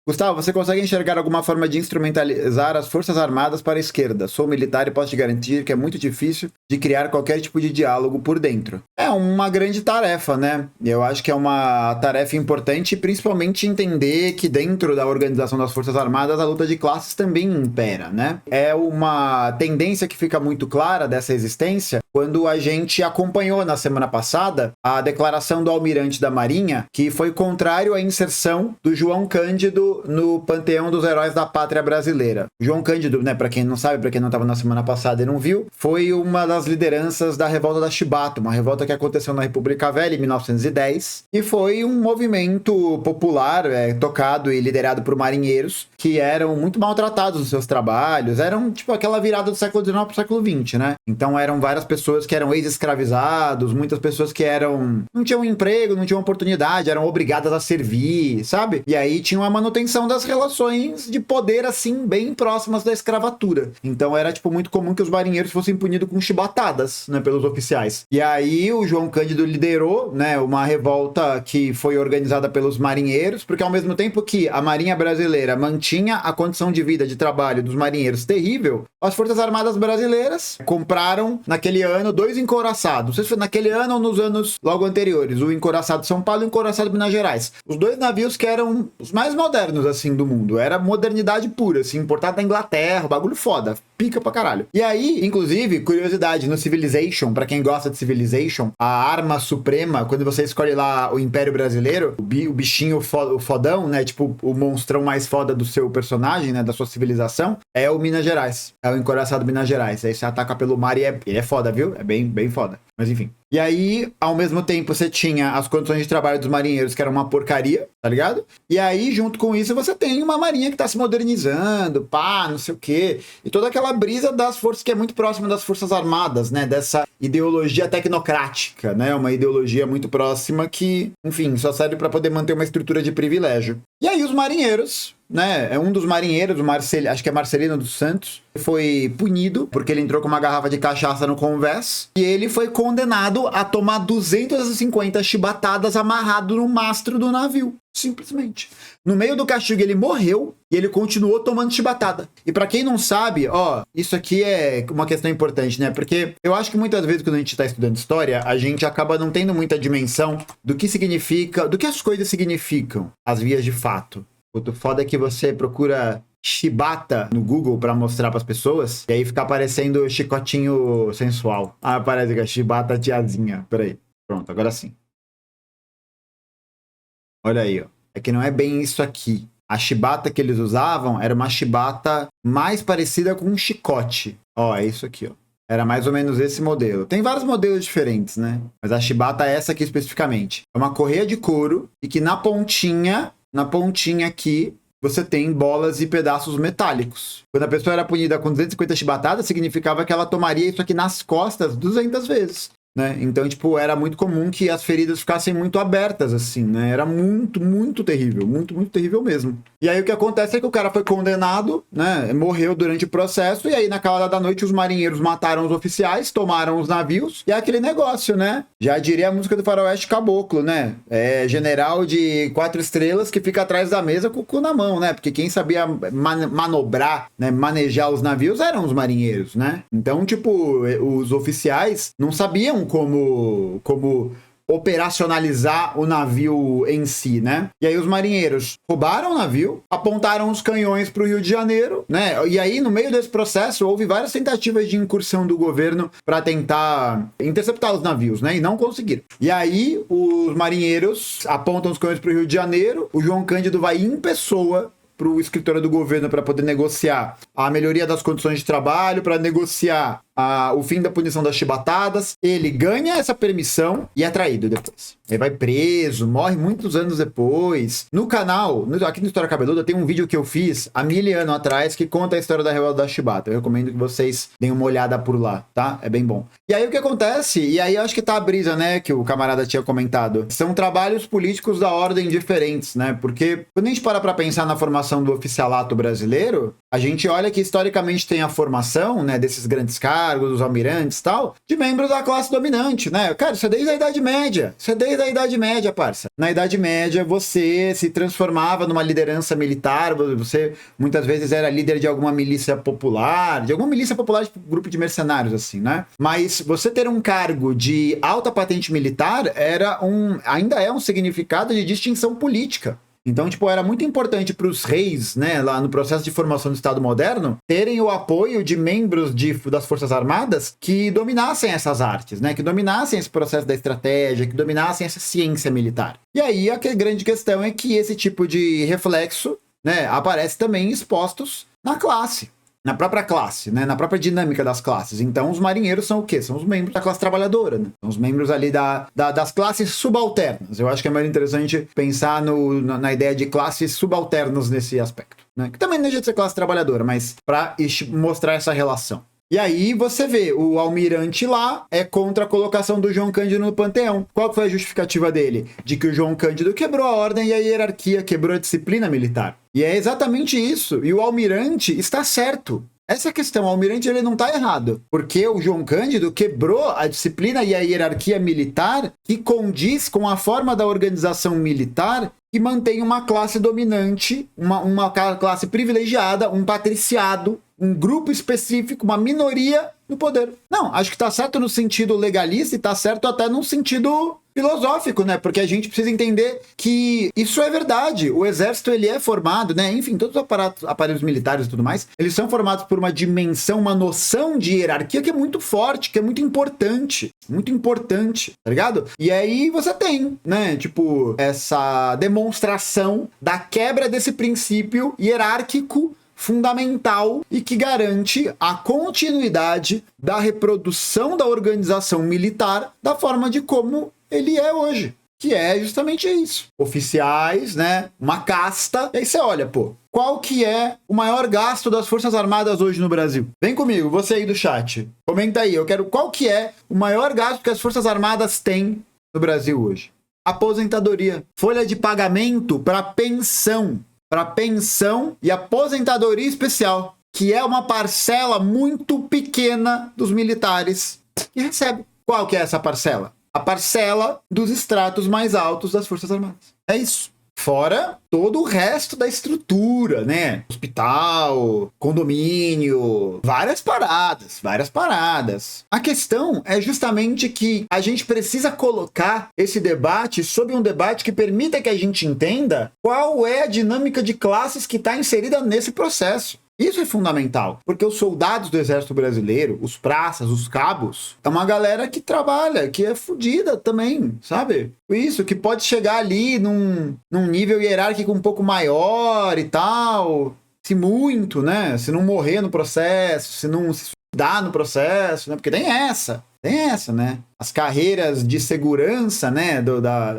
Gustavo, você consegue enxergar alguma forma de instrumentalizar as Forças Armadas para a esquerda? Sou militar e posso te garantir que é muito difícil de criar qualquer tipo de diálogo por dentro. É uma grande tarefa, né? Eu acho que é uma tarefa importante, principalmente entender que dentro da organização das Forças Armadas a luta de classes também impera, né? É uma tendência que fica muito clara dessa existência quando a gente acompanhou na semana passada a declaração do almirante da Marinha, que foi contrário à inserção do João Cândido no panteão dos heróis da pátria brasileira. O João Cândido, né, para quem não sabe, para quem não estava na semana passada e não viu, foi uma das lideranças da revolta da Chibata, uma revolta que aconteceu na República Velha em 1910, e foi um movimento popular, tocado e liderado por marinheiros que eram muito maltratados nos seus trabalhos, eram tipo aquela virada do século XIX para o século XX, né? Então eram várias pessoas que eram ex-escravizados, muitas pessoas que não tinham emprego, não tinham oportunidade, eram obrigadas a servir, sabe? E aí tinha uma manutenção das relações de poder, assim, bem próximas da escravatura. Então era, tipo, muito comum que os marinheiros fossem punidos com chibatadas, né, pelos oficiais. E aí o João Cândido liderou, né, uma revolta que foi organizada pelos marinheiros, porque ao mesmo tempo que a Marinha Brasileira mantinha a condição de vida, de trabalho dos marinheiros terrível, as Forças Armadas Brasileiras compraram, naquele ano, 2 encouraçados. Não sei se foi naquele ano ou nos anos logo anteriores. O encouraçado São Paulo e o encouraçado Minas Gerais. Os 2 navios que eram os mais modernos, assim, do mundo. Era modernidade pura, assim, importado da Inglaterra, bagulho foda. Pica pra caralho. E aí, inclusive, curiosidade, no Civilization, pra quem gosta de Civilization, a arma suprema, quando você escolhe lá o Império Brasileiro, o bichinho o fodão, né, tipo, o monstrão mais foda do seu personagem, né, da sua civilização, é o Minas Gerais. É o encouraçado Minas Gerais. Aí você ataca pelo mar e ele é foda, viu? É bem, bem foda. Mas enfim. E aí, ao mesmo tempo, você tinha as condições de trabalho dos marinheiros, que era uma porcaria, tá ligado? E aí, junto com isso, você tem uma marinha que tá se modernizando, pá, não sei o quê. E toda aquela brisa das forças que é muito próxima das Forças Armadas, né? Dessa ideologia tecnocrática, né? Uma ideologia muito próxima que, enfim, só serve para poder manter uma estrutura de privilégio. E aí, os marinheiros, né? É um dos marinheiros, acho que é Marcelino dos Santos, foi punido porque ele entrou com uma garrafa de cachaça no convés e ele foi condenado a tomar 250 chibatadas amarrado no mastro do navio. Simplesmente. No meio do castigo ele morreu e ele continuou tomando chibatada. E pra quem não sabe, ó, isso aqui é uma questão importante, né? Porque eu acho que muitas vezes quando a gente tá estudando história, a gente acaba não tendo muita dimensão do que significa, do que as coisas significam, as vias de fato. O foda é que você procura chibata no Google pra mostrar pras pessoas, e aí fica aparecendo chicotinho sensual. Ah, parece que é chibata tiazinha. Peraí. Pronto, agora sim. Olha aí, ó. É que não é bem isso aqui. A chibata que eles usavam era uma chibata mais parecida com um chicote. Ó, é isso aqui, ó. Era mais ou menos esse modelo. Tem vários modelos diferentes, né? Mas a chibata é essa aqui especificamente. É uma correia de couro e que na pontinha aqui, você tem bolas e pedaços metálicos. Quando a pessoa era punida com 250 chibatadas, significava que ela tomaria isso aqui nas costas 200 vezes. Né? Então, tipo, era muito comum que as feridas ficassem muito abertas, assim, né? Era muito, muito terrível. Muito, muito terrível mesmo. E aí o que acontece é que o cara foi condenado, né? Morreu durante o processo, e aí na calada da noite os marinheiros mataram os oficiais, tomaram os navios, e é aquele negócio, né? Já diria a música do Faroeste Caboclo, né? É general de 4 estrelas que fica atrás da mesa com o cu na mão, né? Porque quem sabia manobrar, né? Manejar os navios eram os marinheiros, né? Então, tipo, os oficiais não sabiam como operacionalizar o navio em si, né? E aí os marinheiros roubaram o navio, apontaram os canhões para o Rio de Janeiro, né? E aí, no meio desse processo, houve várias tentativas de incursão do governo para tentar interceptar os navios, né? E não conseguiram. E aí, os marinheiros apontam os canhões para o Rio de Janeiro, o João Cândido vai em pessoa para o escritório do governo para poder negociar a melhoria das condições de trabalho, para negociar o fim da punição das chibatadas. Ele ganha essa permissão e é traído depois. Ele vai preso, morre muitos anos depois. No canal, aqui no História Cabeluda, tem um vídeo que eu fiz há 1000 anos atrás que conta a história da revolta da chibata. Eu recomendo que vocês deem uma olhada por lá, tá? É bem bom. E aí o que acontece? E aí eu acho que tá a brisa, né, que o camarada tinha comentado. São trabalhos políticos da ordem diferentes, né? Porque quando a gente para pra pensar na formação do oficialato brasileiro, A gente olha que historicamente tem a formação, né, desses grandes cargos, dos almirantes e tal, de membros da classe dominante, né? Cara, isso é desde a Idade Média. Isso é desde a Idade Média, parça. Na Idade Média, você se transformava numa liderança militar, você muitas vezes era líder de alguma milícia popular, tipo grupo de mercenários, assim, né? Mas você ter um cargo de alta patente militar ainda é um significado de distinção política. Então, tipo, era muito importante para os reis, né, lá no processo de formação do Estado moderno, terem o apoio de membros das Forças Armadas que dominassem essas artes, né, que dominassem esse processo da estratégia, que dominassem essa ciência militar. E aí a grande questão é que esse tipo de reflexo, né, aparece também expostos na classe. Na própria classe, né? Na própria dinâmica das classes. Então, os marinheiros são o quê? São os membros da classe trabalhadora, né? São os membros ali das classes subalternas. Eu acho que é mais interessante pensar na ideia de classes subalternas nesse aspecto, né? Que também não deixa de ser classe trabalhadora, mas para mostrar essa relação. E aí você vê, o almirante lá é contra a colocação do João Cândido no panteão. Qual foi a justificativa dele? De que o João Cândido quebrou a ordem e a hierarquia, quebrou a disciplina militar. E é exatamente isso. E o almirante está certo. Essa é a questão, o almirante ele não está errado, porque o João Cândido quebrou a disciplina e a hierarquia militar que condiz com a forma da organização militar que mantém uma classe dominante, uma classe privilegiada, um patriciado, um grupo específico, uma minoria no poder. Não, acho que está certo no sentido legalista e está certo até no sentido filosófico, né? Porque a gente precisa entender que isso é verdade. O exército, ele é formado, né? Enfim, todos os aparelhos militares e tudo mais, eles são formados por uma dimensão, uma noção de hierarquia que é muito forte, que é muito importante, tá ligado? E aí você tem, né? Tipo, essa demonstração da quebra desse princípio hierárquico fundamental e que garante a continuidade da reprodução da organização militar da forma de como ele é hoje, que é justamente isso. Oficiais, né? Uma casta. E aí você olha, pô, qual que é o maior gasto das Forças Armadas hoje no Brasil? Vem comigo, você aí do chat. Comenta aí, qual que é o maior gasto que as Forças Armadas têm no Brasil hoje? Aposentadoria. Folha de pagamento para pensão e aposentadoria especial, que é uma parcela muito pequena dos militares que recebe. Qual que é essa parcela? A parcela dos estratos mais altos das Forças Armadas. É isso. Fora todo o resto da estrutura, né? Hospital, condomínio, várias paradas. A questão é justamente que a gente precisa colocar esse debate sob um debate que permita que a gente entenda qual é a dinâmica de classes que está inserida nesse processo. Isso é fundamental, porque os soldados do Exército Brasileiro, os praças, os cabos, é uma galera que trabalha, que é fodida também, sabe? Isso, que pode chegar ali num nível hierárquico um pouco maior e tal, se muito, né? Se não morrer no processo, se não se suicidar no processo, né? Porque tem essa, né? As carreiras de segurança, né?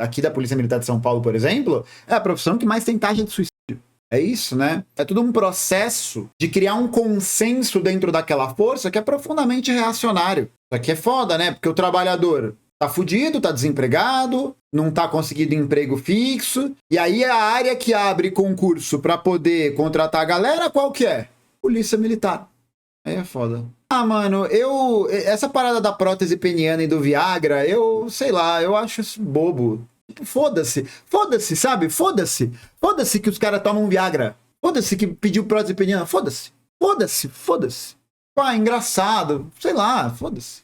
Aqui da Polícia Militar de São Paulo, por exemplo, é a profissão que mais tem taxa de suicídio. É isso, né? É tudo um processo de criar um consenso dentro daquela força que é profundamente reacionário. Isso aqui é foda, né? Porque o trabalhador tá fudido, tá desempregado, não tá conseguindo emprego fixo, e aí a área que abre concurso para poder contratar a galera, qual que é? Polícia Militar. Aí é foda. Ah, mano, essa parada da prótese peniana e do Viagra, sei lá, eu acho isso bobo. Foda-se, sabe? Foda-se que os caras tomam Viagra. Foda-se que pediu prótese peniana. Foda-se. Ah, engraçado. Sei lá, foda-se.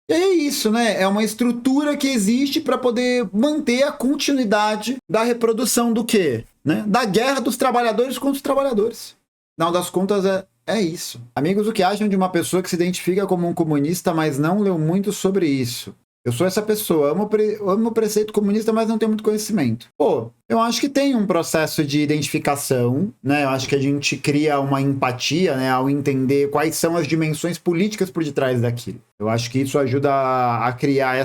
E aí é isso, né? É uma estrutura que existe para poder manter a continuidade da reprodução do quê? Né? Da guerra dos trabalhadores contra os trabalhadores. No final das contas, é isso. Amigos, o que acham de uma pessoa que se identifica como um comunista, mas não leu muito sobre isso? Eu sou essa pessoa, amo o preceito comunista, mas não tenho muito conhecimento. Pô, eu acho que tem um processo de identificação, né? Eu acho que a gente cria uma empatia, né? Ao entender quais são as dimensões políticas por detrás daquilo. Eu acho que isso ajuda a criar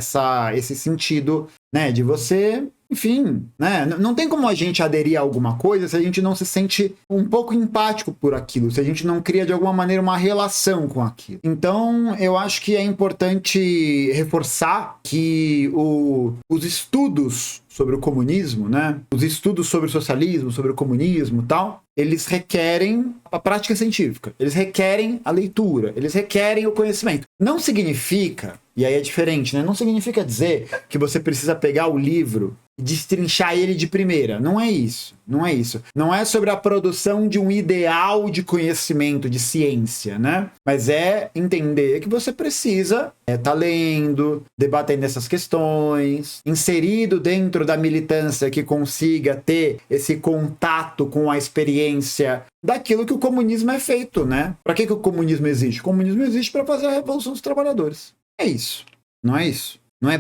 esse sentido, né? De você... Enfim, né? Não tem como a gente aderir a alguma coisa se a gente não se sente um pouco empático por aquilo, se a gente não cria de alguma maneira uma relação com aquilo. Então, eu acho que é importante reforçar que os estudos sobre o comunismo, né? Os estudos sobre o socialismo, sobre o comunismo e tal, eles requerem a prática científica, eles requerem a leitura, eles requerem o conhecimento. Não significa, e aí é diferente, né? Não significa dizer que você precisa pegar o livro e destrinchar ele de primeira. Não é isso. Não é isso. Não é sobre a produção de um ideal de conhecimento, de ciência, né? Mas é entender que você precisa estar lendo, debatendo essas questões, inserido dentro da militância que consiga ter esse contato com a experiência daquilo que o comunismo é feito, né? Para que o comunismo existe? O comunismo existe para fazer a revolução dos trabalhadores. É isso. Não é isso. Não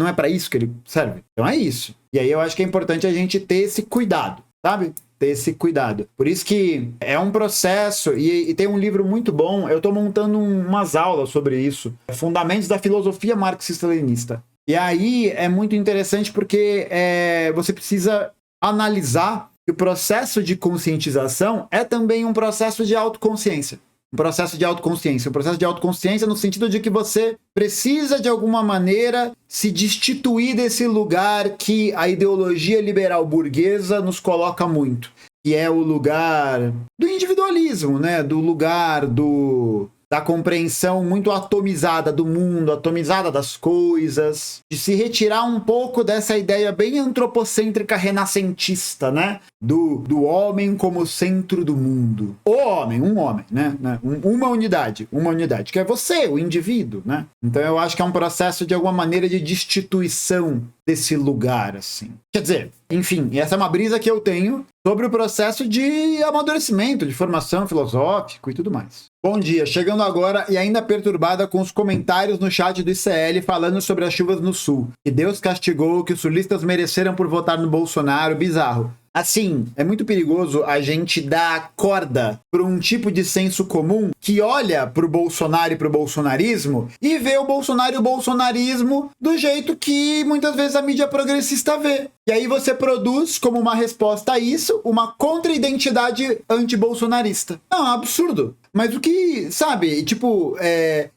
é para isso que ele serve. Então é isso. E aí eu acho que é importante a gente ter esse cuidado, sabe? Ter esse cuidado. Por isso que é um processo, e tem um livro muito bom, eu estou montando umas aulas sobre isso, Fundamentos da Filosofia Marxista-Leninista. E aí é muito interessante porque você precisa analisar que o processo de conscientização é também um processo de autoconsciência. Um processo de autoconsciência. Um processo de autoconsciência no sentido de que você precisa, de alguma maneira, se destituir desse lugar que a ideologia liberal burguesa nos coloca muito. Que é o lugar do individualismo, né? Do lugar da compreensão muito atomizada do mundo, atomizada das coisas, de se retirar um pouco dessa ideia bem antropocêntrica renascentista, né? Do homem como centro do mundo. O homem, um homem, né? Uma unidade, que é você, o indivíduo, né? Então eu acho que é um processo, de alguma maneira, de destituição desse lugar, assim. Quer dizer, enfim, essa é uma brisa que eu tenho sobre o processo de amadurecimento, de formação filosófico e tudo mais. Bom dia, chegando agora e ainda perturbada com os comentários no chat do ICL falando sobre as chuvas no Sul. Que Deus castigou, que os sulistas mereceram por votar no Bolsonaro, bizarro. Assim, é muito perigoso a gente dar corda para um tipo de senso comum que olha para o Bolsonaro e para o bolsonarismo e vê o Bolsonaro e o bolsonarismo do jeito que muitas vezes a mídia progressista vê. E aí você produz, como uma resposta a isso, uma contra-identidade anti-bolsonarista. Não, é um absurdo. Mas o que, sabe, tipo,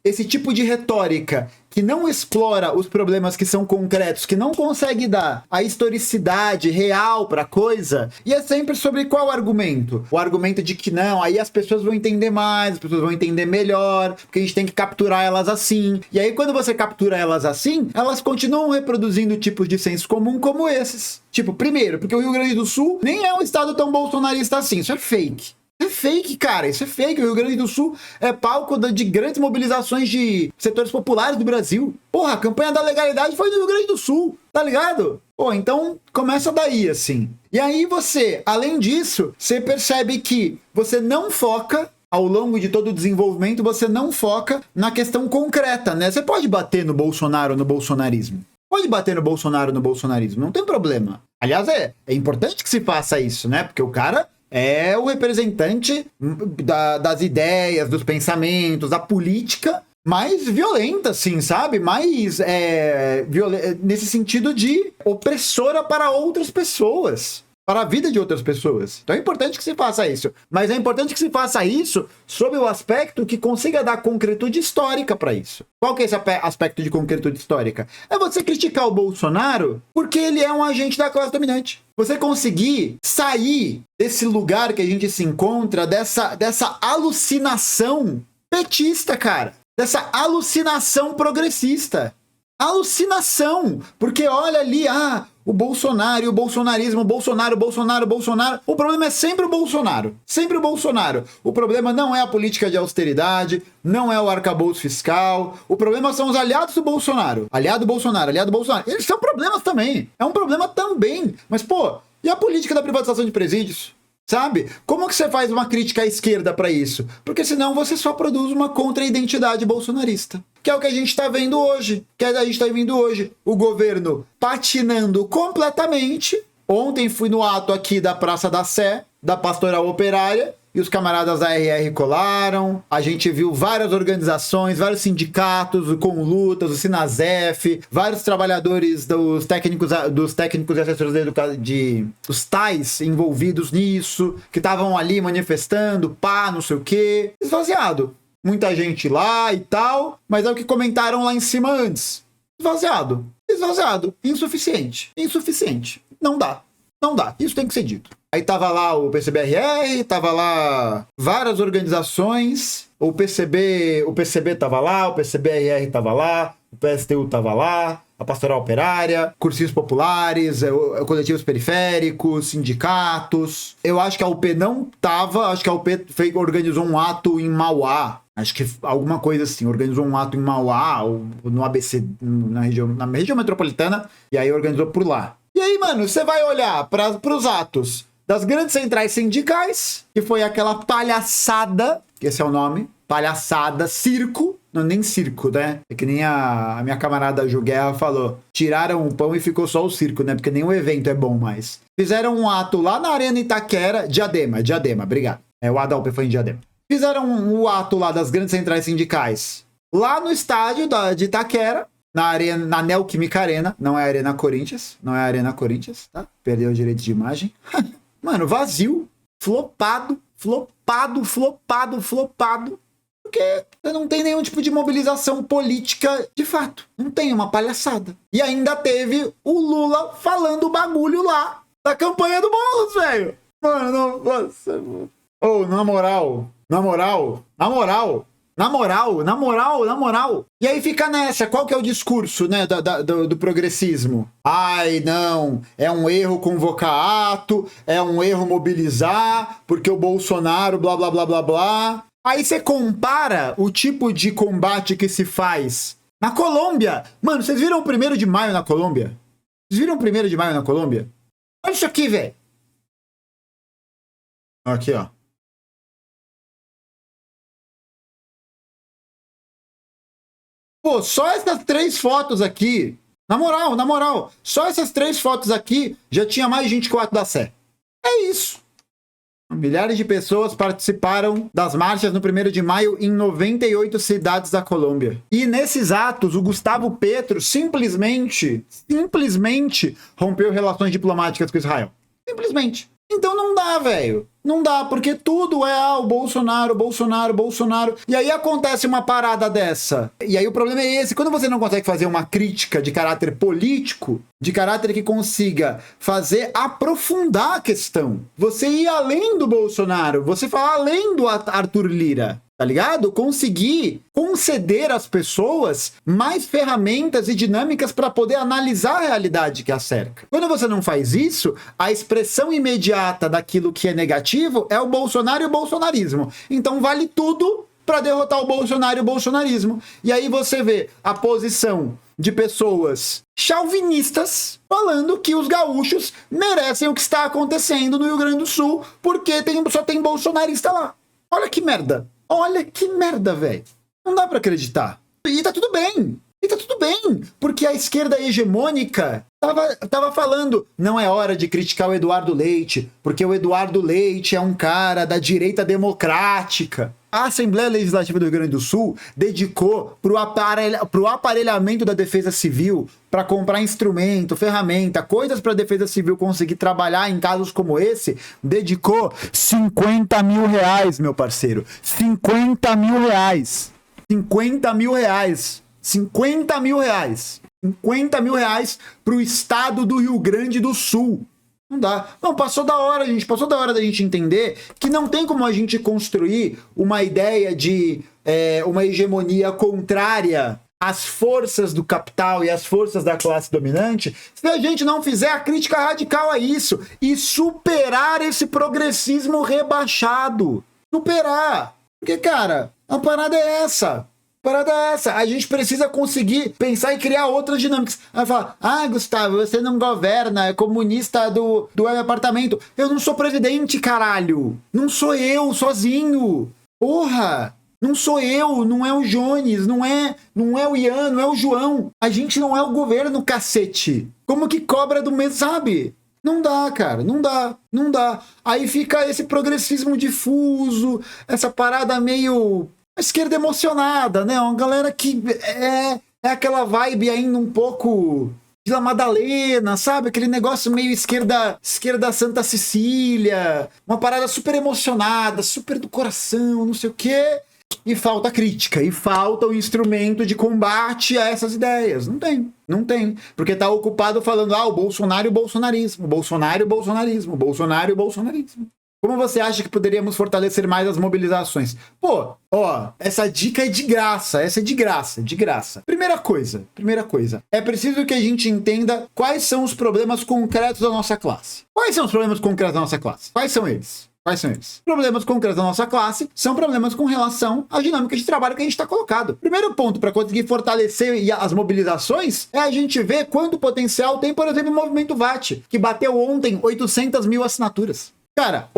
esse tipo de retórica que não explora os problemas que são concretos, que não consegue dar a historicidade real para a coisa, e é sempre sobre qual argumento? O argumento de que não, aí as pessoas vão entender mais, as pessoas vão entender melhor, porque a gente tem que capturar elas assim. E aí quando você captura elas assim, elas continuam reproduzindo tipos de senso comum como esses. Tipo, primeiro, porque o Rio Grande do Sul nem é um estado tão bolsonarista assim, isso é fake. É fake, cara, isso é fake. O Rio Grande do Sul é palco de grandes mobilizações de setores populares do Brasil. Porra, a campanha da legalidade foi no Rio Grande do Sul, tá ligado? Pô, então começa daí, assim. E aí você, além disso, você percebe que você não foca, ao longo de todo o desenvolvimento, você não foca na questão concreta, né? Você pode bater no Bolsonaro ou no bolsonarismo. Pode bater no Bolsonaro ou no bolsonarismo, não tem problema. Aliás, é importante que se faça isso, né? Porque o cara é o representante das ideias, dos pensamentos, da política mais violenta, assim, sabe? Mais nesse sentido de opressora para outras pessoas, para a vida de outras pessoas. Então é importante que se faça isso. Mas é importante que se faça isso sob o aspecto que consiga dar concretude histórica para isso. Qual que é esse aspecto de concretude histórica? É você criticar o Bolsonaro porque ele é um agente da classe dominante. Você conseguir sair desse lugar que a gente se encontra, dessa alucinação petista, cara. Dessa alucinação progressista. Alucinação! Porque olha ali, o Bolsonaro e o bolsonarismo, Bolsonaro. O problema é sempre o Bolsonaro. Sempre o Bolsonaro. O problema não é a política de austeridade, não é o arcabouço fiscal. O problema são os aliados do Bolsonaro. Aliado Bolsonaro. Eles são problemas também. É um problema também. Mas, pô, e a política da privatização de presídios? Sabe? Como que você faz uma crítica à esquerda para isso? Porque senão você só produz uma contra-identidade bolsonarista. Que é o que a gente está vendo hoje. O governo patinando completamente. Ontem fui no ato aqui da Praça da Sé, da Pastoral Operária, e os camaradas da RR colaram. A gente viu várias organizações, vários sindicatos, o Conlutas, o Sinasef, vários trabalhadores dos técnicos e assessores dos TAIs envolvidos nisso, que estavam ali manifestando, não sei o quê. Esvaziado. Muita gente lá e tal, mas é o que comentaram lá em cima antes. Esvaziado. Esvaziado. Insuficiente. Insuficiente. Não dá. Não dá. Isso tem que ser dito. Aí tava lá o PCBRR, tava lá várias organizações, o PCB tava lá, o PCBRR tava lá, o PSTU tava lá, a Pastoral Operária, cursinhos populares, coletivos periféricos, sindicatos. Eu acho que a UP não tava, acho que a UP organizou um ato em Mauá. Acho que alguma coisa assim, organizou um ato em Mauá, ou no ABC, na região metropolitana, e aí organizou por lá. E aí, mano, você vai olhar para os atos das grandes centrais sindicais, que foi aquela palhaçada, que esse é o nome, palhaçada, circo, não, nem circo, né? É que nem a minha camarada Ju Guerra falou, tiraram o pão e ficou só o circo, né? Porque nem o evento é bom mais. Fizeram um ato lá na Arena Itaquera, Diadema, obrigado. O A da UP foi em Diadema. Fizeram o ato lá das grandes centrais sindicais, lá no estádio de Itaquera, na Neoquímica Arena, não é a Arena Corinthians, tá? Perdeu o direito de imagem. Mano, vazio, flopado, porque você não tem nenhum tipo de mobilização política de fato. Não tem, uma palhaçada. E ainda teve o Lula falando o bagulho lá da campanha do Boulos, velho. Mano, nossa. Ô, na moral. E aí fica nessa, qual que é o discurso, né, do progressismo? Ai, não, é um erro convocar ato, é um erro mobilizar, porque o Bolsonaro, blá, blá, blá, blá, blá. Aí você compara o tipo de combate que se faz na Colômbia. Mano, vocês viram o 1º de maio na Colômbia? Olha isso aqui, velho. Aqui, ó. Pô, só essas 3 fotos aqui, na moral, só essas 3 fotos aqui já tinha mais de 24 da Sé. É isso. Milhares de pessoas participaram das marchas no 1º de maio em 98 cidades da Colômbia. E nesses atos, o Gustavo Petro simplesmente rompeu relações diplomáticas com Israel. Simplesmente. Então não dá, velho. Não dá, porque tudo é o Bolsonaro. E aí acontece uma parada dessa. E aí o problema é esse. Quando você não consegue fazer uma crítica de caráter político, de caráter que consiga aprofundar a questão, você ir além do Bolsonaro, você falar além do Arthur Lira, tá ligado? Conseguir conceder às pessoas mais ferramentas e dinâmicas para poder analisar a realidade que a cerca. Quando você não faz isso, a expressão imediata daquilo que é negativo é o Bolsonaro e o bolsonarismo. Então vale tudo para derrotar o Bolsonaro e o bolsonarismo. E aí você vê a posição de pessoas chauvinistas falando que os gaúchos merecem o que está acontecendo no Rio Grande do Sul porque só tem bolsonarista lá. Olha que merda. Olha que merda, velho. Não dá pra acreditar. E tá tudo bem. Porque a esquerda hegemônica tava falando, não é hora de criticar o Eduardo Leite, porque o Eduardo Leite é um cara da direita democrática. A Assembleia Legislativa do Rio Grande do Sul dedicou pro aparelhamento da Defesa Civil, para comprar instrumento, ferramenta, coisas para a Defesa Civil conseguir trabalhar em casos como esse, dedicou 50 mil reais, meu parceiro. 50 mil reais. 50 mil reais. 50 mil reais. 50 mil reais pro estado do Rio Grande do Sul. Não dá. Não, passou da hora da gente entender que não tem como a gente construir uma ideia de uma hegemonia contrária às forças do capital e às forças da classe dominante se a gente não fizer a crítica radical a isso e superar esse progressismo rebaixado. Superar. Porque, cara, a parada é essa. A gente precisa conseguir pensar e criar outras dinâmicas. Aí fala, Gustavo, você não governa, é comunista do apartamento. Eu não sou presidente, caralho. Não sou eu, sozinho. Porra, não sou eu, não é o Jones, não é o Ian, não é o João. A gente não é o governo, cacete. Como que cobra do mês, sabe? Não dá, cara, não dá. Aí fica esse progressismo difuso, essa parada meio... A esquerda emocionada, né? Uma galera que é aquela vibe ainda um pouco Vila Madalena, sabe? Aquele negócio meio esquerda Santa Cecília, uma parada super emocionada, super do coração, não sei o quê. E falta crítica, e falta o instrumento de combate a essas ideias. Não tem, não tem. Porque tá ocupado falando, o Bolsonaro e o bolsonarismo, o Bolsonaro e o bolsonarismo, o Bolsonaro e o bolsonarismo. Como você acha que poderíamos fortalecer mais as mobilizações? Pô, essa dica é de graça, essa é de graça, de graça. Primeira coisa, é preciso que a gente entenda quais são os problemas concretos da nossa classe. Quais são os problemas concretos da nossa classe? Quais são eles? Quais são eles? Problemas concretos da nossa classe são problemas com relação à dinâmica de trabalho que a gente está colocado. Primeiro ponto para conseguir fortalecer as mobilizações é a gente ver quanto potencial tem, por exemplo, o movimento VAT, que bateu ontem 800 mil assinaturas. Cara,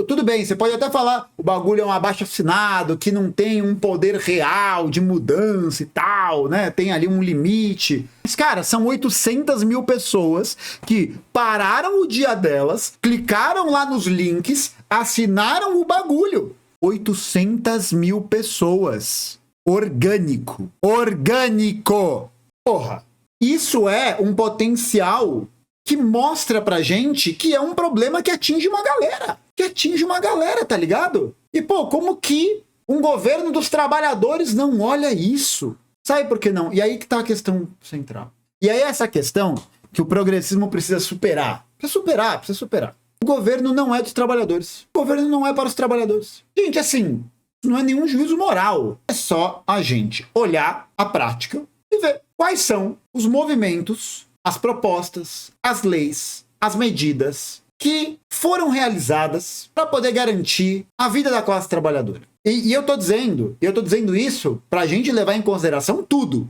tudo bem, você pode até falar o bagulho é um abaixo-assinado, que não tem um poder real de mudança e tal, né? Tem ali um limite. Mas, cara, são 800 mil pessoas que pararam o dia delas, clicaram lá nos links, assinaram o bagulho. 800 mil pessoas. Orgânico. Orgânico! Porra, isso é um potencial que mostra pra gente que é um problema que atinge uma galera. Que atinge uma galera, tá ligado? E, pô, como que um governo dos trabalhadores não olha isso? Sabe por que não? E aí que tá a questão central. E aí essa questão que o progressismo precisa superar. Precisa superar. O governo não é dos trabalhadores. O governo não é para os trabalhadores. Gente, assim, não é nenhum juízo moral. É só a gente olhar a prática e ver quais são os movimentos, as propostas, as leis, as medidas que foram realizadas para poder garantir a vida da classe trabalhadora. E eu tô dizendo isso para a gente levar em consideração tudo,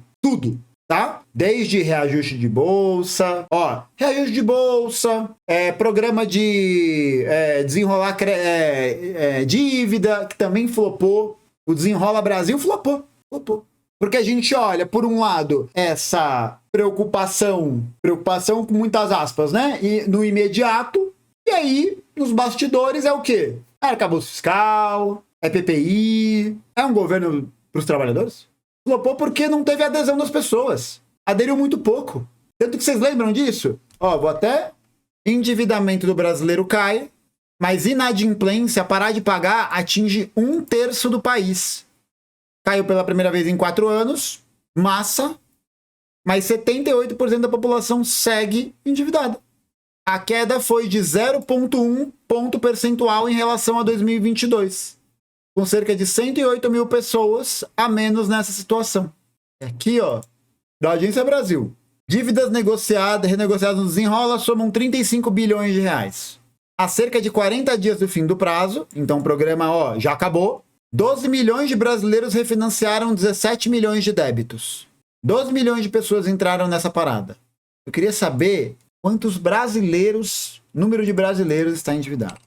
tá? Desde reajuste de bolsa, reajuste de bolsa, programa de desenrolar dívida, que também flopou. O Desenrola Brasil flopou. Porque a gente olha, por um lado, essa preocupação com muitas aspas, né? E no imediato, e aí, nos bastidores, é o quê? É arcabouço fiscal, é PPI, é um governo para os trabalhadores? Flopou porque não teve adesão das pessoas. Aderiu muito pouco. Tanto que vocês lembram disso? Vou até... Endividamento do brasileiro cai, mas inadimplência, parar de pagar, atinge 1/3 do país. Caiu pela primeira vez em 4 anos, massa, mas 78% da população segue endividada. A queda foi de 0,1 ponto percentual em relação a 2022, com cerca de 108 mil pessoas a menos nessa situação. Aqui, da Agência Brasil. Dívidas renegociadas no Desenrola somam 35 bilhões de reais. Há cerca de 40 dias do fim do prazo, então o programa já acabou. 12 milhões de brasileiros refinanciaram 17 milhões de débitos. 12 milhões de pessoas entraram nessa parada. Eu queria saber quantos brasileiros, número de brasileiros está endividado.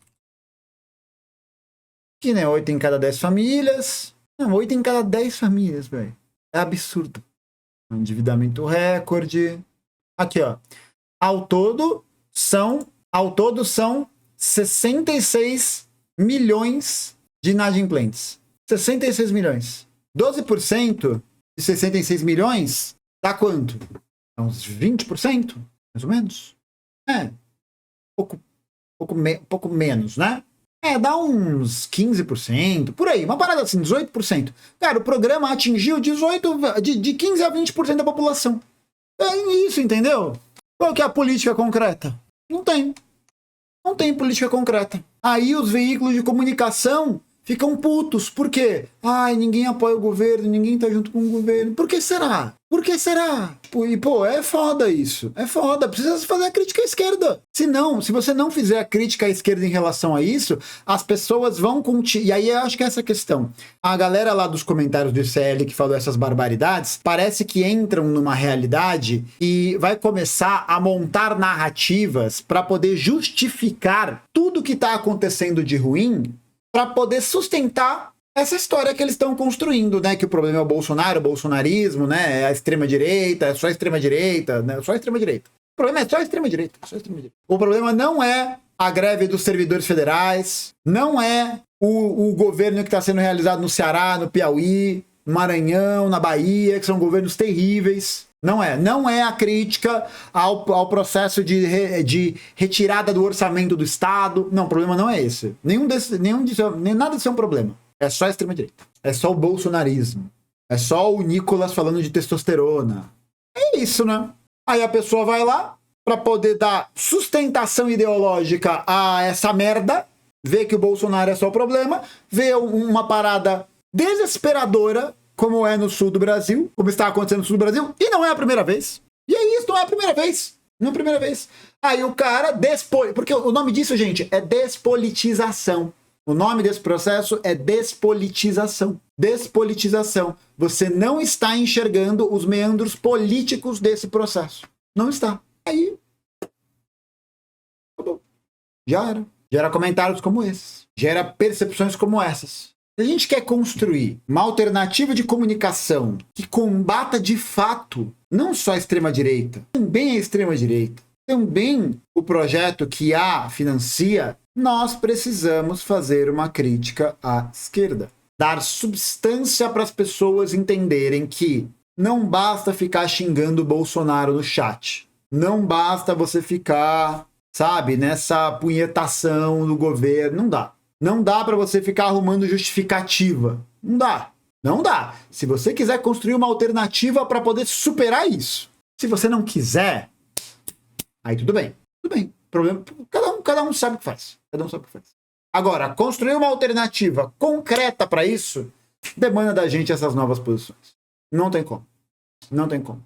Que, né, 8 em cada 10 famílias. Não, 8 em cada 10 famílias, velho. É absurdo. Endividamento recorde. Aqui, Ao todo são 66 milhões de inadimplentes. 66 milhões. 12% de 66 milhões dá quanto? Dá uns 20%, mais ou menos? Pouco menos, né? Dá uns 15%, por aí, uma parada assim, 18%. Cara, o programa atingiu de 15 a 20% da população. É isso, entendeu? Qual que é a política concreta? Não tem. Não tem política concreta. Aí os veículos de comunicação ficam putos. Por quê? Ninguém apoia o governo, ninguém tá junto com o governo. Por que será? Por que será? É foda isso. É foda. Precisa fazer a crítica à esquerda. Se você não fizer a crítica à esquerda em relação a isso, as pessoas vão E aí eu acho que é essa questão. A galera lá dos comentários do ICL que falou essas barbaridades, parece que entram numa realidade e vai começar a montar narrativas para poder justificar tudo que tá acontecendo de ruim, para poder sustentar essa história que eles estão construindo, né? Que o problema é o Bolsonaro, o bolsonarismo, né? É a extrema-direita, é só a extrema-direita, né? Só a extrema-direita. O problema é só a extrema-direita. O problema não é a greve dos servidores federais, não é o governo que está sendo realizado no Ceará, no Piauí, no Maranhão, na Bahia, que são governos terríveis. Não é a crítica ao processo de retirada do orçamento do Estado. Não, o problema não é esse. Nada disso é um problema. É só a extrema-direita. É só o bolsonarismo. É só o Nicolas falando de testosterona. É isso, né? Aí a pessoa vai lá para poder dar sustentação ideológica a essa merda, vê que o Bolsonaro é só o problema, vê uma parada desesperadora, como é no sul do Brasil, como está acontecendo no sul do Brasil, e não é a primeira vez. E é isso, não é a primeira vez. Não é a primeira vez. Aí o cara porque o nome disso, gente, é despolitização. O nome desse processo é despolitização. Despolitização. Você não está enxergando os meandros políticos desse processo. Não está. Aí. Acabou. Já era. Gera comentários como esses. Gera percepções como essas. Se a gente quer construir uma alternativa de comunicação que combata de fato não só a extrema-direita, também a extrema-direita, também o projeto que a financia, nós precisamos fazer uma crítica à esquerda. Dar substância para as pessoas entenderem que não basta ficar xingando o Bolsonaro no chat. Não basta você ficar, sabe, nessa punhetação do governo. Não dá. Não dá para você ficar arrumando justificativa. Não dá. Não dá. Se você quiser construir uma alternativa para poder superar isso. Se você não quiser, aí tudo bem. Tudo bem. Problema, cada um sabe o que faz. Cada um sabe o que faz. Agora, construir uma alternativa concreta para isso demanda da gente essas novas posições. Não tem como. Não tem como.